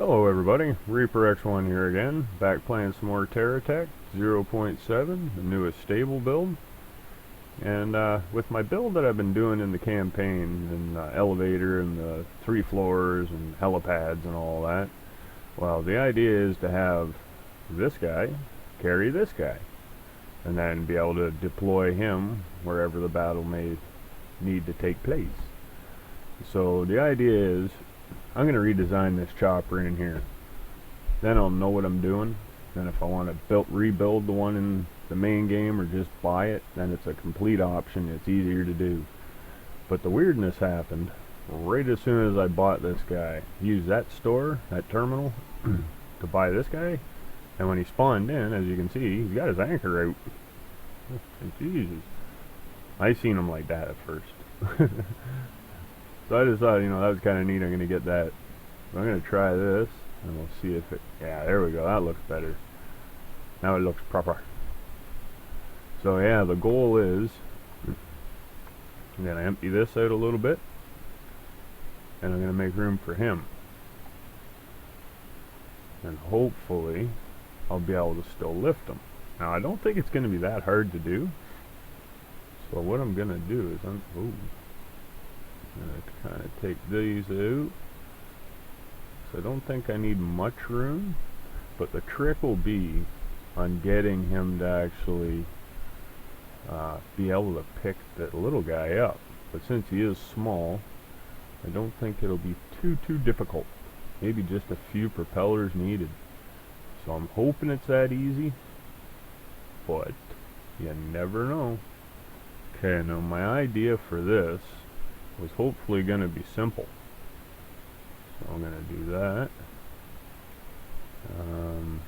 Hello everybody, Reaper X1 here again, back playing some more Terra Tech 0.7, the newest stable build. And with my build that I've been doing in the campaign, and the elevator and the 3 floors and helipads and all that, well, the idea is to have this guy carry this guy, and then be able to deploy him wherever the battle may need to take place. So the idea is, I'm going to redesign this chopper in here. Then I'll know what I'm doing. Then if I want to rebuild the one in the main game or just buy it, then it's a complete option. It's easier to do. But the weirdness happened right as soon as I bought this guy. Used that store, that terminal, to buy this guy. And when he spawned in, as you can see, he's got his anchor out. Jesus. I seen him like that at first. So I just thought, that was kind of neat. I'm going to get that. I'm going to try this, and we'll see if it... Yeah, there we go. That looks better. Now it looks proper. So yeah, the goal is... I'm going to empty this out a little bit, and I'm going to make room for him. And hopefully, I'll be able to still lift him. Now, I don't think it's going to be that hard to do. So what I'm going to do is... I'm going to kind of take these out. So I don't think I need much room, but the trick will be on getting him to actually be able to pick that little guy up. But since he is small, I don't think it'll be too difficult. Maybe just a few propellers needed. So I'm hoping it's that easy, but you never know. Okay, now my idea for this was hopefully going to be simple. So I'm going to do that. And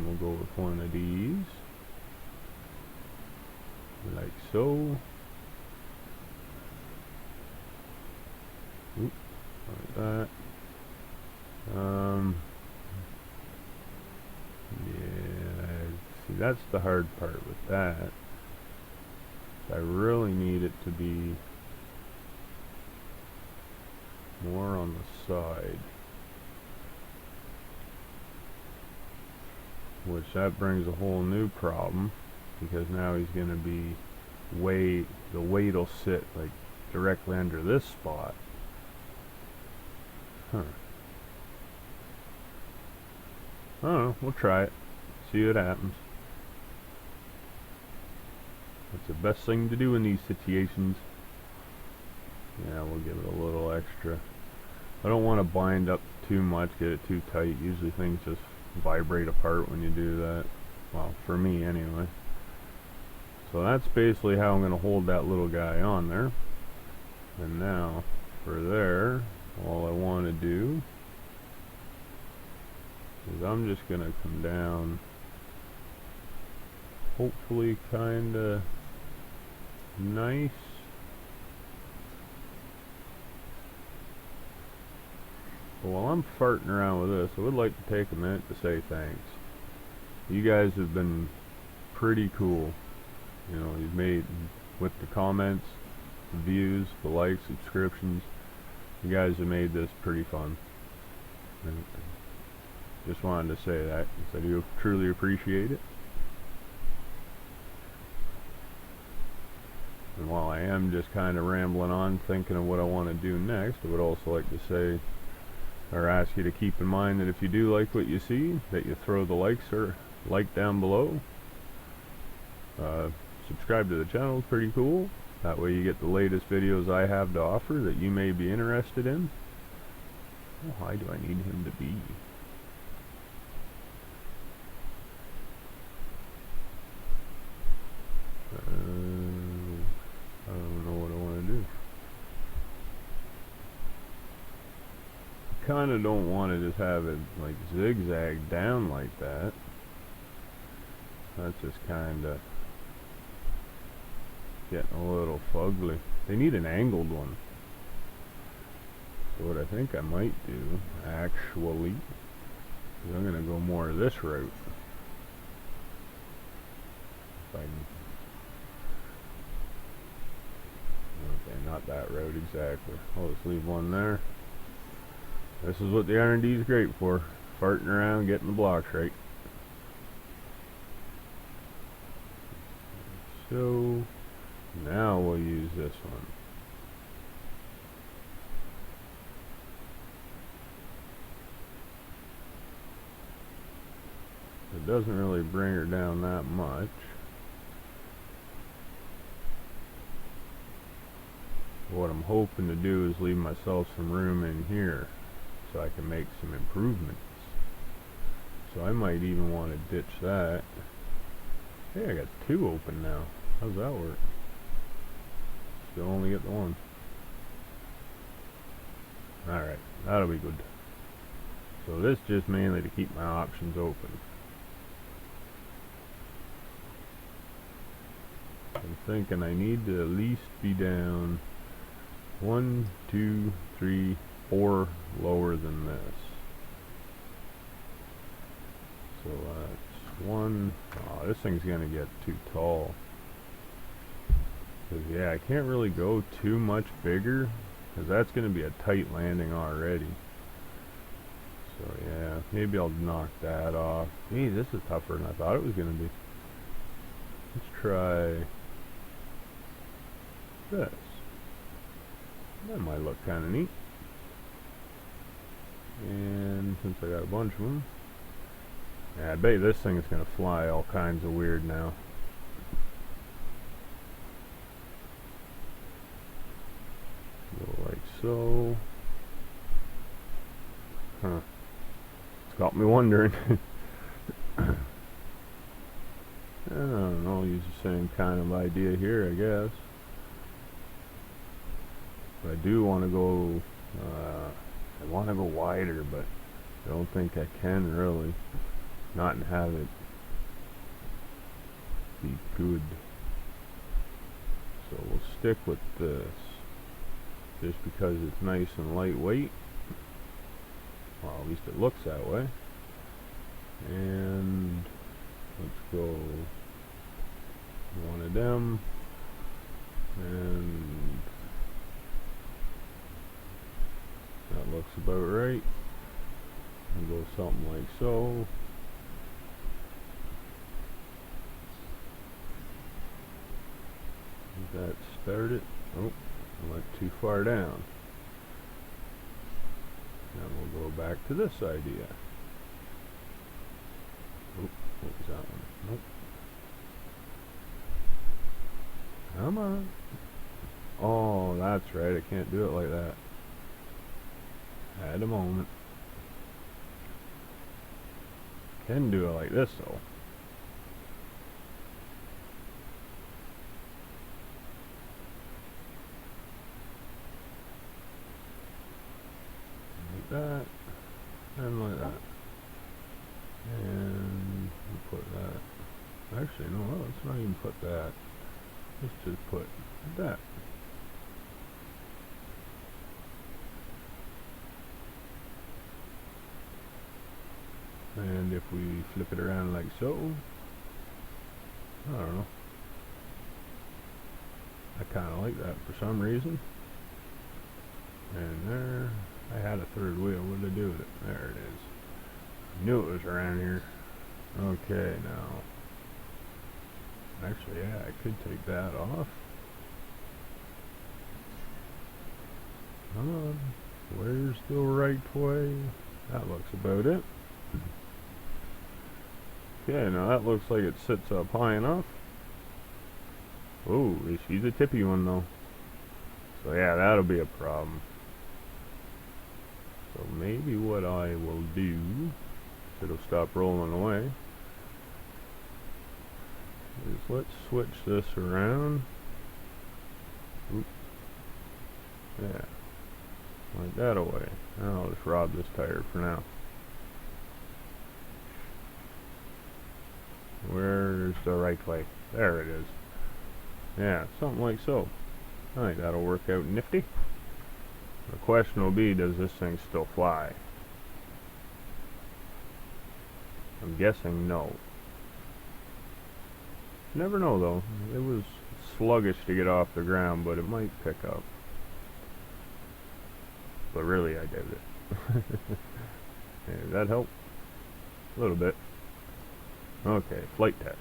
we'll go with one of these. Like so. Oop, like that. Yeah, see, that's the hard part with that. I really need it to be more on the side, which that brings a whole new problem, because now he's going to be the weight will sit like directly under this spot. I don't know, we'll try it, see what happens. That's the best thing to do in these situations. Yeah, we'll give it a little extra. I don't want to bind up too much, get it too tight. Usually things just vibrate apart when you do that. Well, for me anyway. So that's basically how I'm going to hold that little guy on there. And now, for there, all I want to do is I'm just going to come down, hopefully kinda nice. But while I'm farting around with this, I would like to take a minute to say thanks. You guys have been pretty cool. You've made, with the comments, the views, the likes, subscriptions, you guys have made this pretty fun. And just wanted to say that, because I do truly appreciate it. And while I am just kind of rambling on, thinking of what I want to do next, I would also like to say, or ask you to keep in mind that if you do like what you see, that you throw the like down below. Subscribe to the channel is pretty cool. That way you get the latest videos I have to offer that you may be interested in. How high do I need him to be? I don't know what I want to do. I kind of don't want to just have it like zigzag down like that. That's just kind of getting a little fugly. They need an angled one. So what I think I might do, actually, is I'm going to go more of this route. If I can. Okay, not that road exactly. I'll just leave one there. This is what the R&D is great for. Farting around, getting the blocks right. So now we'll use this one. It doesn't really bring her down that much. What I'm hoping to do is leave myself some room in here so I can make some improvements. So I might even want to ditch that. Hey, I got two open now. How's that work? Still only get the one. Alright, that'll be good. So this just mainly to keep my options open. I'm thinking I need to at least be down 1, 2, 3, 4 lower than this. So that's 1. Oh, this thing's gonna get too tall. Cause yeah, I can't really go too much bigger, cause that's gonna be a tight landing already. So yeah, maybe I'll knock that off. Hey, this is tougher than I thought it was gonna be. Let's try this. That might look kind of neat. And since I got a bunch of them, yeah, I bet this thing is going to fly all kinds of weird now. Go like so. Huh. It's got me wondering. I don't know, use the same kind of idea here, I guess. I do want to go, I want to go wider, but I don't think I can really. Not and have it be good. So we'll stick with this, just because it's nice and lightweight. Well, at least it looks that way. And let's go one of them, and that looks about right. And go something like so. That started. Oh, I went too far down. Now we'll go back to this idea. Oh, what was that one? Nope. Come on. Oh, that's right. I can't do it like that. At a moment. Can do it like this though. Like that. And like that. And we'll put that. Actually, no, let's not even put that. Let's just put that. And if we flip it around like so, I don't know. I kind of like that for some reason. And there, I had a third wheel. What did I do with it? There it is. I knew it was around here. Okay, now. Actually, yeah, I could take that off. Come on. Where's the right way? That looks about it. Okay, now that looks like it sits up high enough. Oh, she's a tippy one though. So yeah, that'll be a problem. So maybe what I will do, so it'll stop rolling away, is let's switch this around. Oop. Yeah. Like that away. Now I'll just rob this tire for now. Where's the right way? There it is. Yeah, something like so. I think that'll work out nifty. The question will be, does this thing still fly? I'm guessing no. Never know though. It was sluggish to get off the ground, but it might pick up. But really, I doubt it. Okay, does that help? A little bit. Okay, flight test.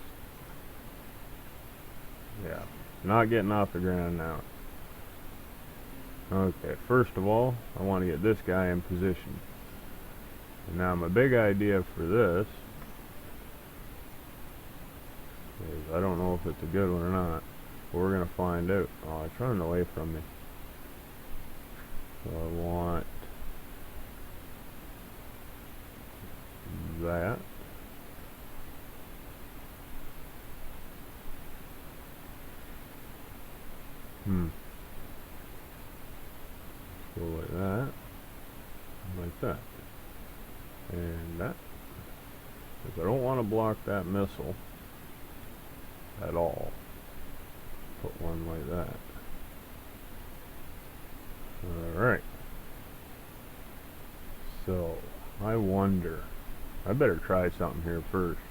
Yeah, not getting off the ground now. Okay, first of all, I want to get this guy in position. And now my big idea for this is, I don't know if it's a good one or not, but we're going to find out. Oh, it's running away from me. So I want that. Go like that, like that, and that. Because I don't want to block that missile at all. Put one like that. Alright. So, I wonder. I better try something here first.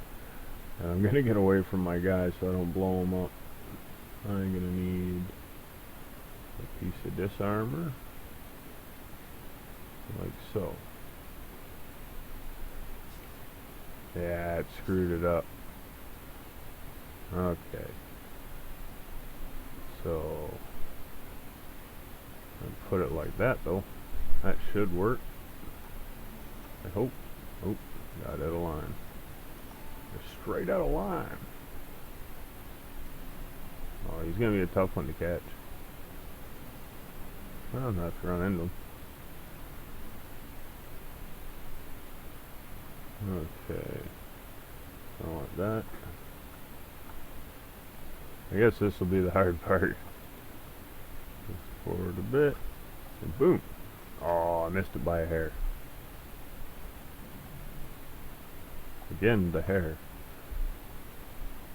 And I'm going to get away from my guys so I don't blow them up. I'm going to need a piece of disarmor. Like so. Yeah, it screwed it up. Okay. So, I'll put it like that though. That should work. I hope. Oh, got out of line. Just straight out of line. Oh, he's gonna be a tough one to catch. I don't have to run into him. Okay. I want that. I guess this will be the hard part. Just forward a bit. And boom. Oh, I missed it by a hair. Again, the hair.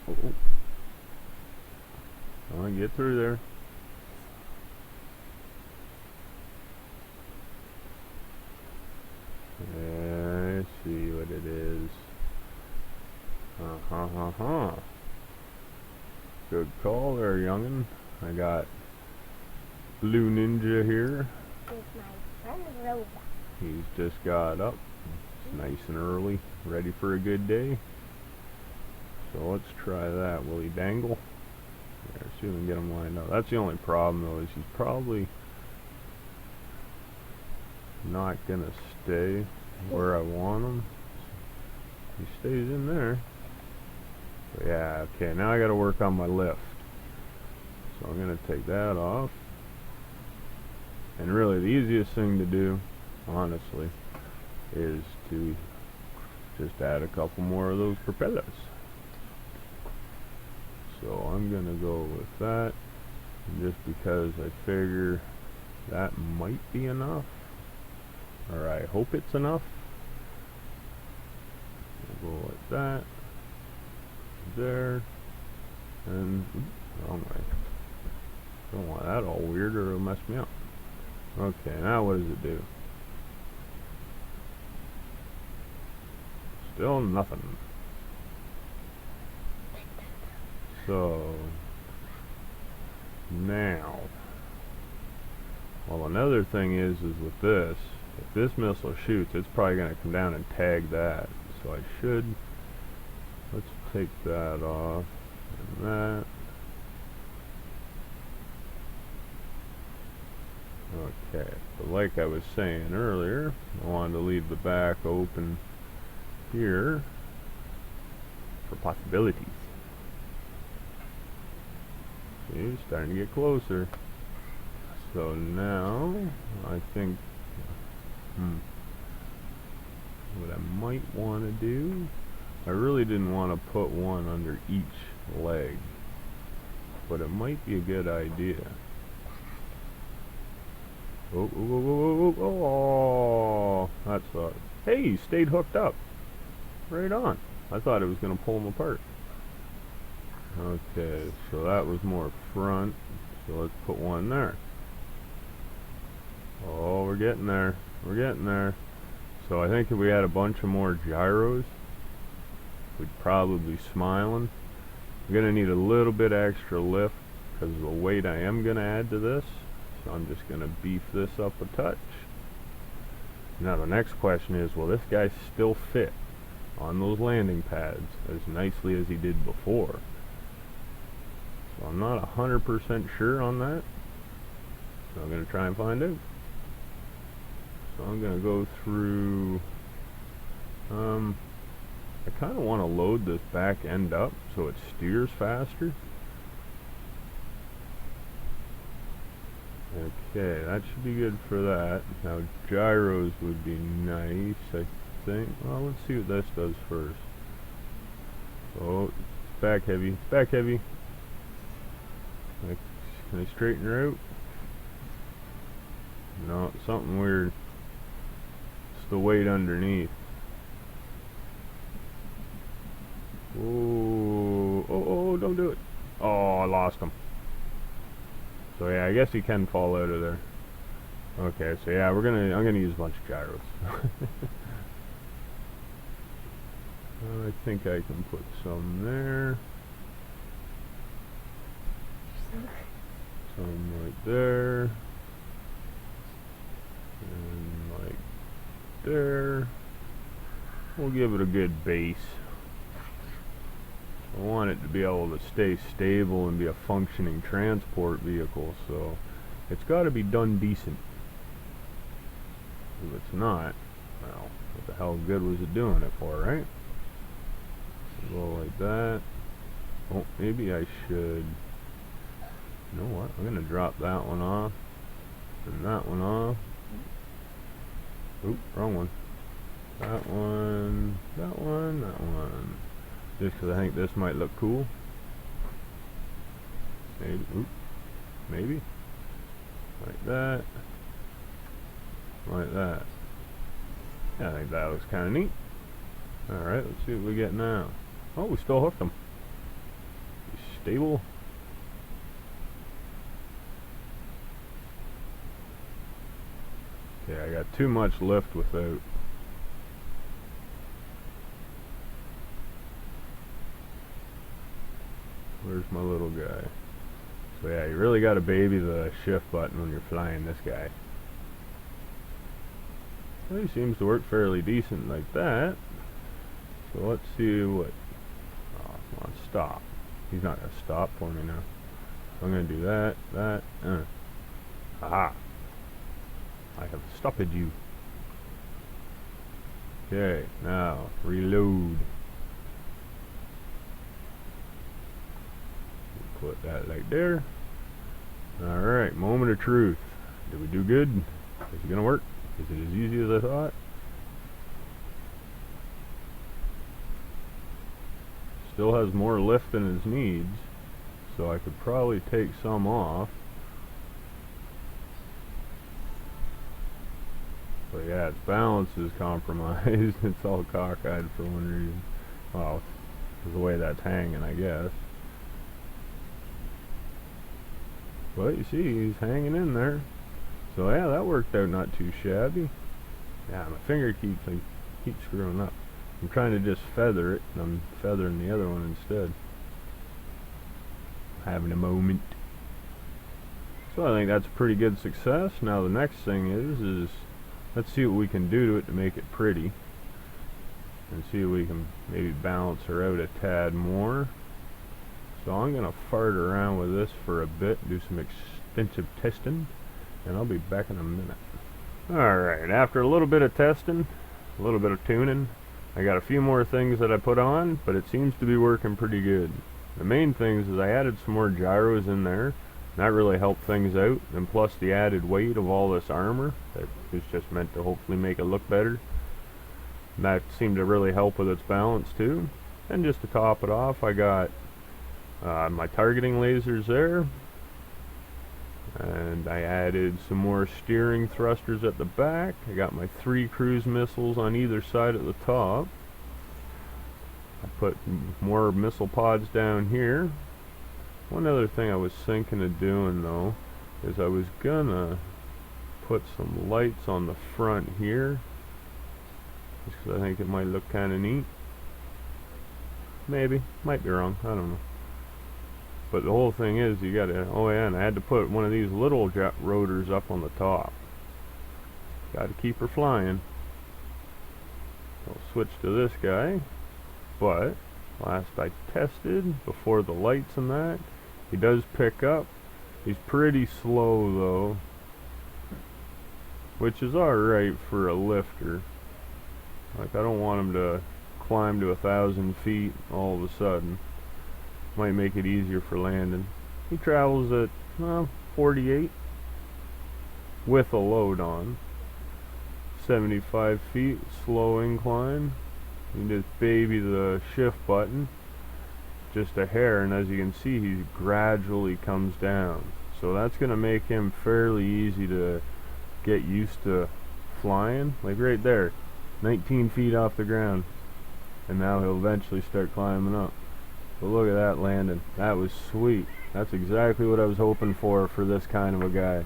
Oh. Come on, get through there. Let's see what it is. Good call there, youngin'. I got Blue Ninja here. With my friend Rosa. He's just got up. It's nice and early, ready for a good day. So let's try that. Will he dangle? Yeah, see if we can get him lined up. That's the only problem though, is he's probably not gonna stay where I want him. He stays in there. But yeah, okay, now I gotta work on my lift. So I'm gonna take that off. And really the easiest thing to do, honestly, is to just add a couple more of those propellers. So I'm gonna go with that, just because I figure that might be enough, or I hope it's enough. We'll go like that, there, and wrong way. Don't want that all weird or it'll mess me up. Okay, now what does it do? Still nothing. So now, well, another thing is with this, if this missile shoots, it's probably going to come down and tag that. So I should, let's take that off, and that. Okay, but like I was saying earlier, I wanted to leave the back open here for possibilities. See, it's starting to get closer. So now, I think, what I might want to do, I really didn't want to put one under each leg, but it might be a good idea. Oh, that's hey, he stayed hooked up. Right on. I thought it was going to pull him apart. Okay, so that was more front. So let's put one there. Oh, we're getting there. We're getting there. So I think if we had a bunch of more gyros, we'd probably be smiling. I'm going to need a little bit extra lift because of the weight I am going to add to this. So I'm just going to beef this up a touch. Now the next question is, will this guy still fit on those landing pads as nicely as he did before? So I'm not 100% sure on that. So I'm going to try and find out. So I'm going to go through, I kind of want to load this back end up so it steers faster. Okay, that should be good for that. Now gyros would be nice, I think. Well, let's see what this does first. Oh, it's back heavy, back heavy. Can I straighten her out? No, something weird. It's the weight underneath. Oh, oh, don't do it. Oh, I lost him. So yeah, I guess he can fall out of there. Okay, so yeah, I'm gonna use a bunch of gyros. I think I can put some there. Some right there. And like there. We'll give it a good base. I want it to be able to stay stable and be a functioning transport vehicle, so it's got to be done decent. If it's not, well, what the hell good was it doing it for, right? So go like that. Oh, maybe I should, you know what, I'm going to drop that one off, and that one off. Oop, wrong one. That one, that one, that one. Just because I think this might look cool. Maybe, oop, maybe. Like that. Like that. Yeah, I think that looks kind of neat. Alright, let's see what we get now. Oh, we still hooked them. Stable. Okay, I got too much lift without. Where's my little guy? So yeah, you really got to baby the shift button when you're flying this guy. Well, he seems to work fairly decent like that. So let's see what... Oh, come on, stop. He's not going to stop for me now. So I'm going to do that. Aha! I have stopped you. Okay, now reload. Put that like there. Alright, moment of truth. Did we do good? Is it gonna work? Is it as easy as I thought? Still has more lift than it needs, so I could probably take some off. But yeah, its balance is compromised. It's all cockeyed for one reason. Well, because the way that's hanging, I guess. But you see, he's hanging in there. So yeah, that worked out not too shabby. Yeah, my finger keeps screwing up. I'm trying to just feather it, and I'm feathering the other one instead. Having a moment. So I think that's a pretty good success. Now the next thing is let's see what we can do to it to make it pretty. And see if we can maybe balance her out a tad more. So I'm going to fart around with this for a bit, do some extensive testing, and I'll be back in a minute. Alright, after a little bit of testing, a little bit of tuning, I got a few more things that I put on, but it seems to be working pretty good. The main things is I added some more gyros in there. That really helped things out, and plus the added weight of all this armor, that is just meant to hopefully make it look better. That seemed to really help with its balance too. And just to top it off, I got my targeting lasers there, and I added some more steering thrusters at the back. I got my 3 cruise missiles on either side at the top. I put more missile pods down here. One other thing I was thinking of doing though is I was gonna put some lights on the front here, just because I think it might look kind of neat. Maybe, might be wrong, I don't know. But the whole thing is, you gotta, oh yeah, and I had to put one of these little jet rotors up on the top. Gotta keep her flying. I'll switch to this guy, but last I tested, before the lights and that, he does pick up. He's pretty slow though, which is alright for a lifter. Like, I don't want him to climb to 1,000 feet all of a sudden. Might make it easier for landing. He travels at 48 with a load on. 75 feet, slow incline. You just baby the shift button just a hair, and as you can see, he gradually comes down. So that's going to make him fairly easy to get used to flying. Like right there, 19 feet off the ground, and now he'll eventually start climbing up. But look at that landing. That was sweet. That's exactly what I was hoping for this kind of a guy.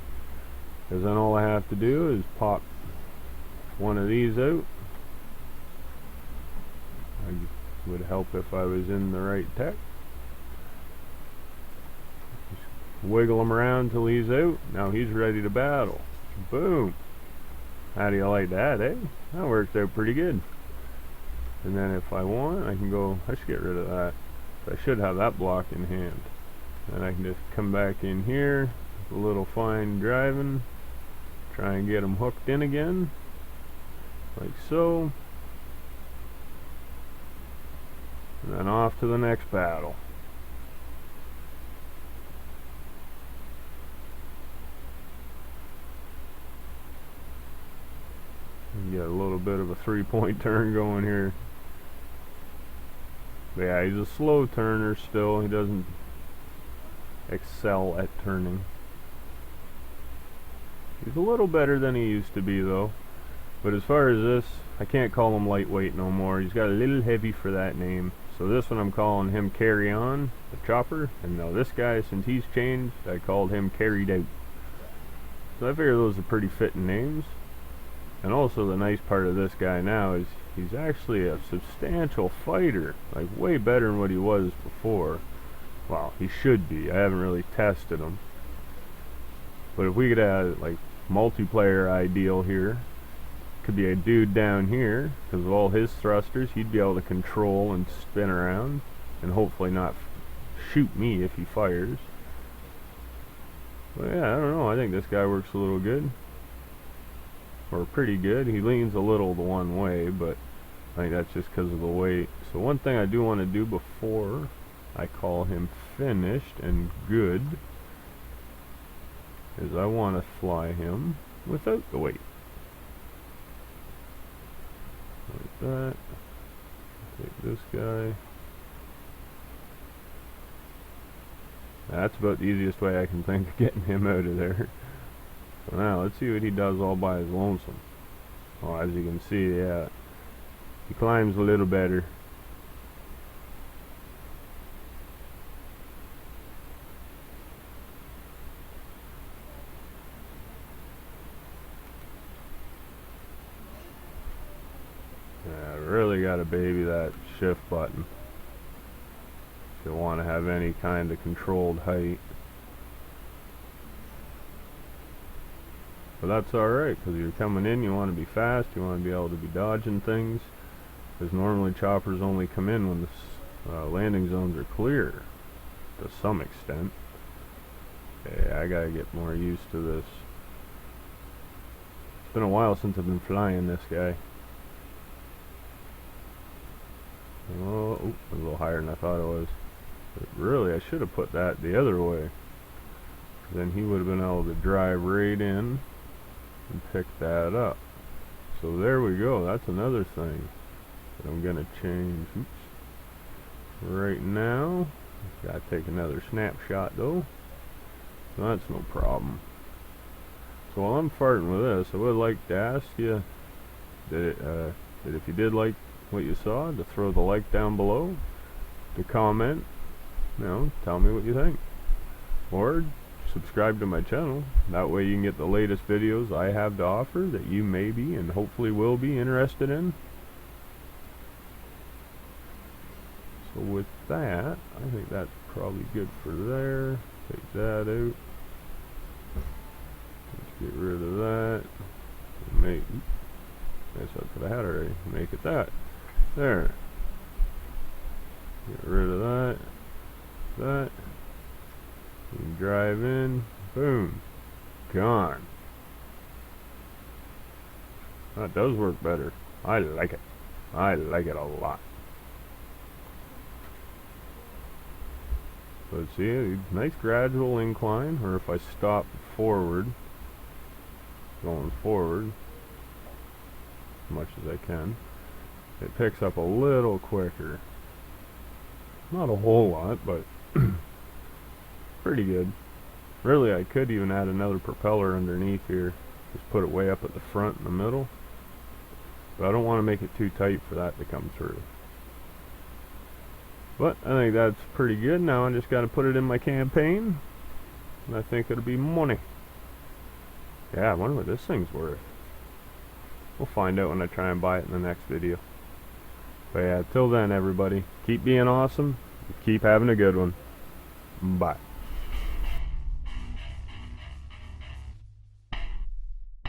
Because then all I have to do is pop one of these out. It would help if I was in the right tech. Just wiggle him around till he's out. Now he's ready to battle. Boom. How do you like that, eh? That worked out pretty good. And then if I want, I can go, I should get rid of that. I should have that block in hand. And I can just come back in here, a little fine driving, try and get them hooked in again, like so. And then off to the next battle. You get a little bit of a 3-point turn going here. But yeah, he's a slow turner still. He doesn't excel at turning. He's a little better than he used to be though. But as far as this, I can't call him lightweight no more. He's got a little heavy for that name. So this one I'm calling him Carry On, the chopper. And now this guy, since he's changed, I called him Carried Out. So I figure those are pretty fitting names. And also the nice part of this guy now is he's actually a substantial fighter. Like way better than what he was before. Well, he should be. I haven't really tested him. But if we could add like multiplayer ideal here, could be a dude down here, because of all his thrusters, he'd be able to control and spin around, and hopefully not shoot me if he fires. But yeah, I don't know, I think this guy works a little good. Or pretty good. He leans a little the one way, but I think that's just because of the weight. So one thing I do want to do before I call him finished and good is I want to fly him without the weight. Like that. Take this guy. That's about the easiest way I can think of getting him out of there. So now let's see what he does all by his lonesome. Well, as you can see, yeah, he climbs a little better. Yeah, really gotta baby that shift button if you want to have any kind of controlled height. But that's alright, because you're coming in, you want to be fast, you want to be able to be dodging things. Because normally choppers only come in when the landing zones are clear, to some extent. Okay, I gotta get more used to this. It's been a while since I've been flying this guy. Oh, a little higher than I thought it was. But really, I should have put that the other way. Then he would have been able to drive right in and pick that up. So there we go. That's another thing that I'm gonna change. Oops. Right now, gotta take another snapshot though. So that's no problem. So while I'm farting with this, I would like to ask you that if you did like what you saw, to throw the like down below, to comment, you know, tell me what you think, or subscribe to my channel. That way you can get the latest videos I have to offer that you may be and hopefully will be interested in. So with that, I think that's probably good for there. Take that out. Let's get rid of that. Guess that's what I had already. Make it that. There. Get rid of that. That. You can drive in. Boom. Gone. That does work better. I like it. I like it a lot. So see, a nice gradual incline, or if I stop forward, going forward as much as I can, it picks up a little quicker. Not a whole lot, but pretty good. Really, I could even add another propeller underneath here. Just put it way up at the front in the middle. But I don't want to make it too tight for that to come through. But I think that's pretty good. Now I just got to put it in my campaign, and I think it'll be money. Yeah, I wonder what this thing's worth. We'll find out when I try and buy it in the next video. But yeah, till then everybody, keep being awesome, keep having a good one. Bye.